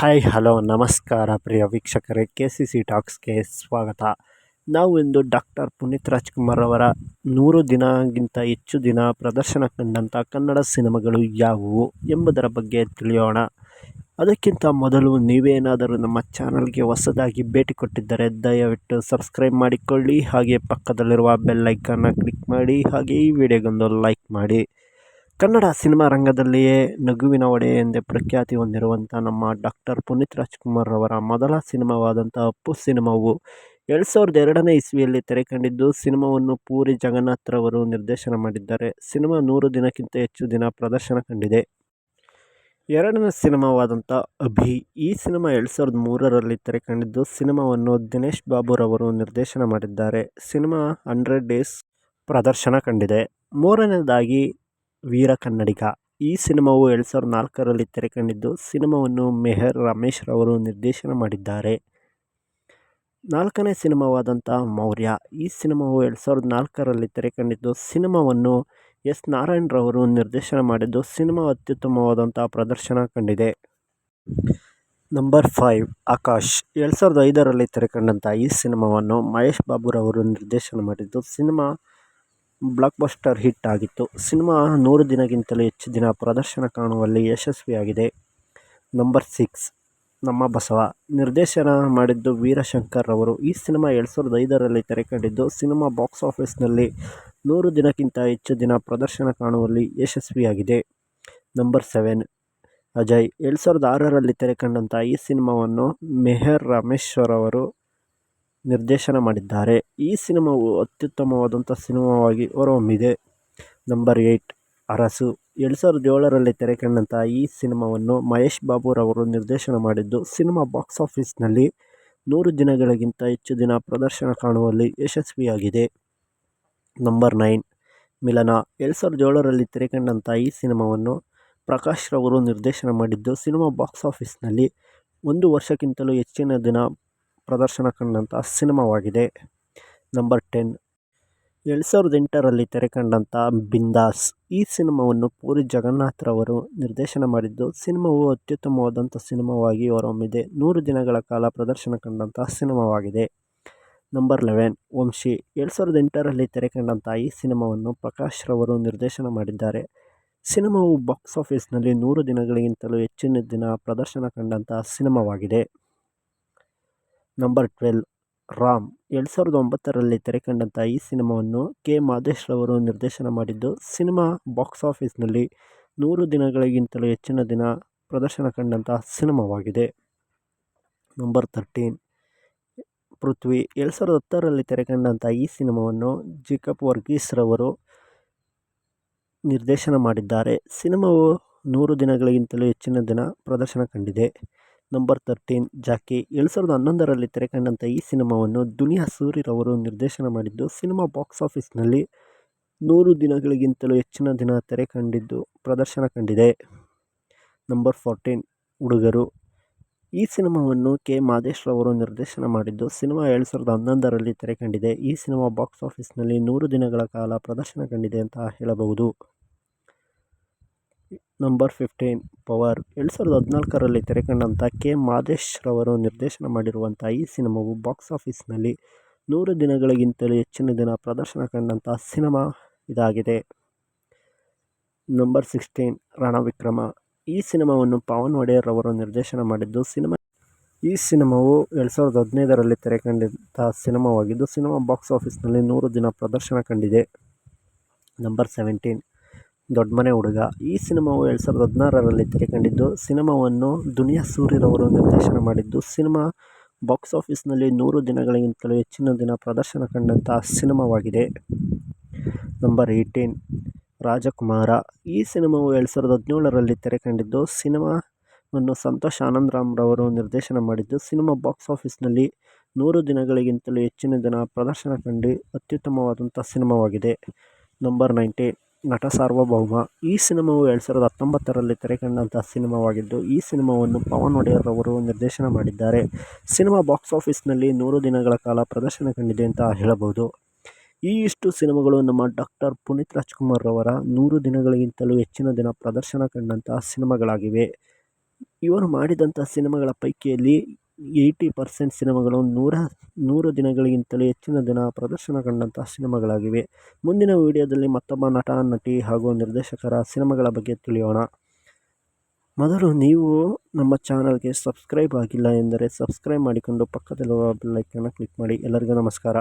Hi hello ನಮಸ್ಕಾರ ಪ್ರಿಯ ವೀಕ್ಷಕರೇ, KCC ಟಾಕ್ಸ್ಗೆ ಸ್ವಾಗತ. ನಾವು ಇಂದು ಡಾಕ್ಟರ್ ಪುನೀತ್ ರಾಜ್ಕುಮಾರ್ ಅವರ 100 ದಿನಗಿಂತ ಹೆಚ್ಚು ದಿನ ಪ್ರದರ್ಶನ ಕಂಡಂಥ ಕನ್ನಡ ಸಿನಿಮಾಗಳು ಯಾವುವು ಎಂಬುದರ ಬಗ್ಗೆ ತಿಳಿಯೋಣ. ಅದಕ್ಕಿಂತ ಮೊದಲು ನೀವೇನಾದರೂ ನಮ್ಮ ಚಾನಲ್ಗೆ ಹೊಸದಾಗಿ ಭೇಟಿ ಕೊಟ್ಟಿದ್ದರೆ ದಯವಿಟ್ಟು ಸಬ್ಸ್ಕ್ರೈಬ್ ಮಾಡಿಕೊಳ್ಳಿ, ಹಾಗೆ ಪಕ್ಕದಲ್ಲಿರುವ ಬೆಲ್ ಐಕಾನ್ನ ಕ್ಲಿಕ್ ಮಾಡಿ, ಹಾಗೆ ಈ ವಿಡಿಯೋಗೊಂದು ಲೈಕ್ ಮಾಡಿ. ಕನ್ನಡ ಸಿನಿಮಾ ರಂಗದಲ್ಲಿಯೇ ನಗುವಿನ ಒಡೆ ಎಂದೇ ಪ್ರಖ್ಯಾತಿ ಹೊಂದಿರುವಂಥ ನಮ್ಮ ಡಾಕ್ಟರ್ ಪುನೀತ್ ರಾಜ್ಕುಮಾರ್ ಅವರ ಮೊದಲ ಸಿನಿಮಾವಾದಂಥ ಅಪ್ಪು ಸಿನಿಮಾವು 2002ನೇ ಇಸ್ವಿಯಲ್ಲಿ ತೆರೆಕಂಡಿದ್ದು, ಸಿನಿಮಾವನ್ನು ಪೂರಿ ಜಗನ್ನಾಥ್ ರವರು ನಿರ್ದೇಶನ ಮಾಡಿದ್ದಾರೆ. ಸಿನಿಮಾ 100 ದಿನಕ್ಕಿಂತ ಹೆಚ್ಚು ದಿನ ಪ್ರದರ್ಶನ ಕಂಡಿದೆ. ಎರಡನೇ ಸಿನಿಮಾವಾದಂಥ ಅಭಿ, ಈ ಸಿನಿಮಾ 2003ರಲ್ಲಿ ತೆರೆಕಂಡಿದ್ದು, ಸಿನಿಮಾವನ್ನು ದಿನೇಶ್ ಬಾಬುರವರು ನಿರ್ದೇಶನ ಮಾಡಿದ್ದಾರೆ. ಸಿನಿಮಾ 100 ಡೇಸ್ ಪ್ರದರ್ಶನ ಕಂಡಿದೆ. ಮೂರನೇದಾಗಿ ವೀರ ಕನ್ನಡಿಗ, ಈ ಸಿನಿಮಾವು 2004ರಲ್ಲಿ ತೆರೆಕಂಡಿದ್ದು, ಸಿನಿಮಾವನ್ನು ಮೆಹರ್ ರಮೇಶ್ ರವರು ನಿರ್ದೇಶನ ಮಾಡಿದ್ದಾರೆ. ನಾಲ್ಕನೇ ಸಿನಿಮಾವಾದಂಥ ಮೌರ್ಯ, ಈ ಸಿನಿಮಾವು 2004ರಲ್ಲಿ ತೆರೆಕಂಡಿದ್ದು, ಸಿನಿಮಾವನ್ನು ಎಸ್ ನಾರಾಯಣ್ ರವರು ನಿರ್ದೇಶನ ಮಾಡಿದ್ದು, ಸಿನಿಮಾ ಅತ್ಯುತ್ತಮವಾದಂಥ ಪ್ರದರ್ಶನ ಕಂಡಿದೆ. ನಂಬರ್ 5 ಆಕಾಶ್, 2005ರಲ್ಲಿ ತೆರೆಕಂಡಂಥ ಈ ಸಿನಿಮಾವನ್ನು ಮಹೇಶ್ ಬಾಬುರವರು ನಿರ್ದೇಶನ ಮಾಡಿದ್ದು, ಸಿನಿಮಾ ಬ್ಲಾಕ್ಬಸ್ಟರ್ ಹಿಟ್ ಆಗಿತ್ತು. ಸಿನಿಮಾ 100 ದಿನಗಿಂತಲೂ ಹೆಚ್ಚು ದಿನ ಪ್ರದರ್ಶನ ಕಾಣುವಲ್ಲಿ ಯಶಸ್ವಿಯಾಗಿದೆ. ನಂಬರ್ 6 ನಮ್ಮ ಬಸವ, ನಿರ್ದೇಶನ ಮಾಡಿದ್ದು ವೀರಶಂಕರ್ ರವರು. ಈ ಸಿನಿಮಾ 2005ರಲ್ಲಿ ತೆರೆಕಂಡಿದ್ದು, ಸಿನಿಮಾ ಬಾಕ್ಸ್ ಆಫೀಸ್ನಲ್ಲಿ 100 ದಿನಕ್ಕಿಂತ ಹೆಚ್ಚು ದಿನ ಪ್ರದರ್ಶನ ಕಾಣುವಲ್ಲಿ ಯಶಸ್ವಿಯಾಗಿದೆ. ನಂಬರ್ 7 ಅಜಯ್, 2006ರಲ್ಲಿ ತೆರೆಕಂಡಂಥ ಈ ಸಿನಿಮಾವನ್ನು ಮೆಹರ್ ರಮೇಶ್ ರವರು ನಿರ್ದೇಶನ ಮಾಡಿದ್ದಾರೆ. ಈ ಸಿನಿಮಾವು ಅತ್ಯುತ್ತಮವಾದಂಥ ಸಿನಿಮಾವಾಗಿ ಹೊರಹೊಮ್ಮಿದೆ. ನಂಬರ್ 8 ಅರಸು, 2007ರಲ್ಲಿ ತೆರೆಕಂಡಂಥ ಈ ಸಿನಿಮಾವನ್ನು ಮಹೇಶ್ ಬಾಬುರವರು ನಿರ್ದೇಶನ ಮಾಡಿದ್ದು, ಸಿನಿಮಾ ಬಾಕ್ಸ್ ಆಫೀಸ್ನಲ್ಲಿ 100 ದಿನಗಳಿಗಿಂತ ಹೆಚ್ಚು ದಿನ ಪ್ರದರ್ಶನ ಕಾಣುವಲ್ಲಿ ಯಶಸ್ವಿಯಾಗಿದೆ. ನಂಬರ್ 9 ಮಿಲನ, 2007ರಲ್ಲಿ ತೆರೆಕಂಡಂಥ ಈ ಸಿನಿಮಾವನ್ನು ಪ್ರಕಾಶ್ ರವರು ನಿರ್ದೇಶನ ಮಾಡಿದ್ದು, ಸಿನಿಮಾ ಬಾಕ್ಸ್ ಆಫೀಸ್ನಲ್ಲಿ 1 ವರ್ಷಕ್ಕಿಂತಲೂ ಹೆಚ್ಚಿನ ದಿನ ಪ್ರದರ್ಶನ ಕಂಡಂಥ ಸಿನಿಮಾವಾಗಿದೆ. ನಂಬರ್ 10 2008ರಲ್ಲಿ ತೆರೆಕಂಡಂಥ ಬಿಂದಾಸ್, ಈ ಸಿನಿಮಾವನ್ನು ಪೂರಿ ಜಗನ್ನಾಥ್ ರವರು ನಿರ್ದೇಶನ ಮಾಡಿದ್ದು, ಸಿನಿಮಾವು ಅತ್ಯುತ್ತಮವಾದಂಥ ಸಿನಿಮಾವಾಗಿ ಹೊರಹೊಮ್ಮಿದೆ. 100 ದಿನಗಳ ಕಾಲ ಪ್ರದರ್ಶನ ಕಂಡಂಥ ಸಿನಿಮಾವಾಗಿದೆ. ನಂಬರ್ 11 ವಂಶಿ, 2008ರಲ್ಲಿ ತೆರೆಕಂಡಂಥ ಈ ಸಿನಿಮಾವನ್ನು ಪ್ರಕಾಶ್ ರವರು ನಿರ್ದೇಶನ ಮಾಡಿದ್ದಾರೆ. ಸಿನಿಮಾವು ಬಾಕ್ಸ್ ಆಫೀಸ್ನಲ್ಲಿ 100 ದಿನಗಳಿಗಿಂತಲೂ ಹೆಚ್ಚಿನ ದಿನ ಪ್ರದರ್ಶನ ಕಂಡಂಥ ಸಿನಿಮಾವಾಗಿದೆ. ನಂಬರ್ 12 ರಾಮ್, 2009ರಲ್ಲಿ ತೆರೆಕಂಡಂಥ ಈ ಸಿನಿಮಾವನ್ನು ಕೆ. ಮಾದೇಶ್ ರವರು ನಿರ್ದೇಶನ ಮಾಡಿದ್ದು, ಸಿನಿಮಾ ಬಾಕ್ಸ್ ಆಫೀಸ್ನಲ್ಲಿ 100 ದಿನಗಳಿಗಿಂತಲೂ ಹೆಚ್ಚಿನ ದಿನ ಪ್ರದರ್ಶನ ಕಂಡಂಥ ಸಿನಿಮಾವಾಗಿದೆ. ನಂಬರ್ 13 ಪೃಥ್ವಿ, 2010ರಲ್ಲಿ ತೆರೆಕಂಡಂಥ ಈ ಸಿನಿಮಾವನ್ನು ಜೇಕಬ್ ವರ್ಗೀಸ್ ರವರು ನಿರ್ದೇಶನ ಮಾಡಿದ್ದಾರೆ. ಸಿನಿಮಾವು 100 ದಿನಗಳಿಗಿಂತಲೂ ಹೆಚ್ಚಿನ ದಿನ ಪ್ರದರ್ಶನ ಕಂಡಿದೆ. ನಂಬರ್ 13 ಜಾಕಿ, 2011ರಲ್ಲಿ ತೆರೆಕಂಡಂಥ ಈ ಸಿನಿಮಾವನ್ನು ದುನಿಯಾ ಸೂರಿ ರವರು ನಿರ್ದೇಶನ ಮಾಡಿದ್ದು, ಸಿನಿಮಾ ಬಾಕ್ಸ್ ಆಫೀಸ್ನಲ್ಲಿ 100 ದಿನಗಳಿಗಿಂತಲೂ ಹೆಚ್ಚಿನ ದಿನ ತೆರೆಕಂಡಿದ್ದು ಪ್ರದರ್ಶನ ಕಂಡಿದೆ. ನಂಬರ್ 14 ಹುಡುಗರು, ಈ ಸಿನಿಮಾವನ್ನು ಕೆ. ಮಾದೇಶ್ ರವರು ನಿರ್ದೇಶನ ಮಾಡಿದ್ದು, ಸಿನಿಮಾ 2011ರಲ್ಲಿ ತೆರೆಕಂಡಿದೆ. ಈ ಸಿನಿಮಾ ಬಾಕ್ಸ್ ಆಫೀಸ್ನಲ್ಲಿ 100 ದಿನಗಳ ಕಾಲ ಪ್ರದರ್ಶನ ಕಂಡಿದೆ ಅಂತ ಹೇಳಬಹುದು. ನಂಬರ್ 15 ಪವರ್, 2014ರಲ್ಲಿ ತೆರೆಕಂಡಂಥ ಕೆ. ಮಾದೇಶ್ ರವರು ನಿರ್ದೇಶನ ಮಾಡಿರುವಂಥ ಈ ಸಿನಿಮಾವು ಬಾಕ್ಸ್ ಆಫೀಸ್ನಲ್ಲಿ 100 ದಿನಗಳಿಗಿಂತಲೂ ಹೆಚ್ಚಿನ ದಿನ ಪ್ರದರ್ಶನ ಕಂಡಂಥ ಸಿನಿಮಾ ಇದಾಗಿದೆ. ನಂಬರ್ 16 ರಣವಿಕ್ರಮ, ಈ ಸಿನಿಮಾವನ್ನು ಪವನ್ ಒಡೆಯರ್ ರವರು ನಿರ್ದೇಶನ ಮಾಡಿದ್ದು, ಈ ಸಿನಿಮಾವು 2015ರಲ್ಲಿ ತೆರೆಕಂಡಂಥ ಸಿನಿಮಾವಾಗಿದ್ದು, ಸಿನಿಮಾ ಬಾಕ್ಸ್ ಆಫೀಸ್ನಲ್ಲಿ 100 ದಿನ ಪ್ರದರ್ಶನ ಕಂಡಿದೆ. ನಂಬರ್ 17 ದೊಡ್ಡಮನೆ ಹುಡುಗ, ಈ ಸಿನಿಮಾವು 2016ರಲ್ಲಿ ತೆರೆಕಂಡಿದ್ದು, ಸಿನಿಮಾವನ್ನು ದುನಿಯಾ ಸೂರಿ ರವರು ನಿರ್ದೇಶನ ಮಾಡಿದ್ದು, ಸಿನಿಮಾ ಬಾಕ್ಸ್ ಆಫೀಸ್ನಲ್ಲಿ 100 ದಿನಗಳಿಗಿಂತಲೂ ಹೆಚ್ಚಿನ ದಿನ ಪ್ರದರ್ಶನ ಕಂಡಂಥ ಸಿನಿಮಾವಾಗಿದೆ. ನಂಬರ್ 18 ರಾಜಕುಮಾರ, ಈ ಸಿನಿಮಾವು 2017ರಲ್ಲಿ ತೆರೆಕಂಡಿದ್ದು, ಸಿನಿಮಾವನ್ನು ಸಂತೋಷ್ ಆನಂದರಾಮ್ ರವರು ನಿರ್ದೇಶನ ಮಾಡಿದ್ದು, ಸಿನಿಮಾ ಬಾಕ್ಸ್ ಆಫೀಸ್ನಲ್ಲಿ 100 ದಿನಗಳಿಗಿಂತಲೂ ಹೆಚ್ಚಿನ ದಿನ ಪ್ರದರ್ಶನ ಕಂಡು ಅತ್ಯುತ್ತಮವಾದಂಥ ಸಿನಿಮಾವಾಗಿದೆ. ನಂಬರ್ 19 ನಟ ಸಾರ್ವಭೌಮ, ಈ ಸಿನಿಮಾವು 2019ರಲ್ಲಿ ತೆರೆಕಂಡಂಥ ಸಿನಿಮಾವಾಗಿದ್ದು, ಈ ಸಿನಿಮಾವನ್ನು ಪವನ್ ಒಡೆಯರ್ ರವರು ನಿರ್ದೇಶನ ಮಾಡಿದ್ದಾರೆ. ಸಿನಿಮಾ ಬಾಕ್ಸ್ ಆಫೀಸ್ನಲ್ಲಿ 100 ದಿನಗಳ ಕಾಲ ಪ್ರದರ್ಶನ ಕಂಡಿದೆ ಅಂತ ಹೇಳಬಹುದು. ಈ ಇಷ್ಟು ಸಿನಿಮಾಗಳು ನಮ್ಮ ಡಾಕ್ಟರ್ ಪುನೀತ್ ರಾಜ್ಕುಮಾರ್ ರವರ 100 ದಿನಗಳಿಗಿಂತಲೂ ಹೆಚ್ಚಿನ ದಿನ ಪ್ರದರ್ಶನ ಕಂಡಂಥ ಸಿನಿಮಾಗಳಾಗಿವೆ. ಇವರು ಮಾಡಿದಂಥ ಸಿನಿಮಾಗಳ ಪೈಕಿಯಲ್ಲಿ 80% ಸಿನಿಮಾಗಳು 100 ದಿನಗಳಿಗಿಂತಲೂ ಹೆಚ್ಚಿನ ದಿನ ಪ್ರದರ್ಶನ ಕಂಡಂತಹ ಸಿನಿಮಾಗಳಾಗಿವೆ. ಮುಂದಿನ ವಿಡಿಯೋದಲ್ಲಿ ಮತ್ತೊಬ್ಬ ನಟ, ನಟಿ ಹಾಗೂ ನಿರ್ದೇಶಕರ ಸಿನಿಮಾಗಳ ಬಗ್ಗೆ ತಿಳಿಯೋಣ. ಮೊದಲು ನೀವು ನಮ್ಮ ಚಾನಲ್ಗೆ ಸಬ್ಸ್ಕ್ರೈಬ್ ಆಗಿಲ್ಲ ಎಂದರೆ ಸಬ್ಸ್ಕ್ರೈಬ್ ಮಾಡಿಕೊಂಡು ಪಕ್ಕದಲ್ಲಿರುವ ಬೆಲ್ ಐಕಾನ್ ಕ್ಲಿಕ್ ಮಾಡಿ. ಎಲ್ಲರಿಗೂ ನಮಸ್ಕಾರ.